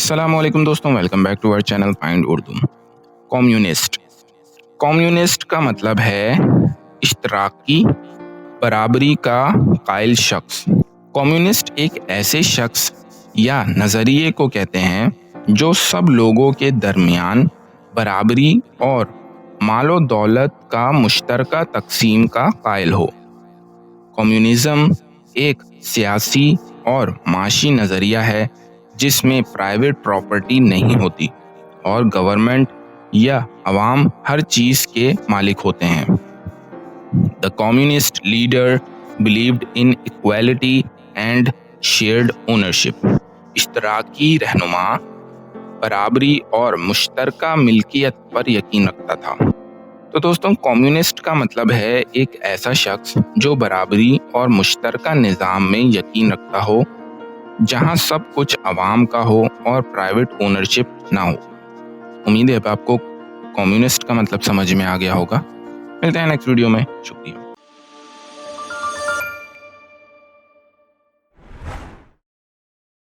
अस्सलाम वालेकुम दोस्तों, welcome back to our channel find Urdu. Communist का मतलब है इश्तराकी, बराबरी का कायल शख्स। कम्युनिस्ट एक ऐसे शख्स या नज़रिए को कहते हैं जो सब लोगों के दरमियान बराबरी और मालो दौलत का मुश्तरका तकसीम का कायल हो। कम्युनिज्म एक सियासी और माशी नज़रिया है जिसमें प्राइवेट प्रॉपर्टी नहीं होती और गवर्नमेंट या अवाम हर चीज़ के मालिक होते हैं। The communist leader believed in equality and shared ownership. इश्तराकी रहनुमा बराबरी और मुश्तरका मिल्कियत पर यकीन रखता था। तो दोस्तों, कम्युनिस्ट का मतलब है एक ऐसा शख्स जो बराबरी और मुश्तरका निज़ाम में यकीन रखता हो, जहां सब कुछ अवाम का हो और प्राइवेट ओनरशिप ना हो। उम्मीद है अब आपको कम्युनिस्ट का मतलब समझ में आ गया होगा। मिलते हैं नेक्स्ट वीडियो में। शुक्रिया।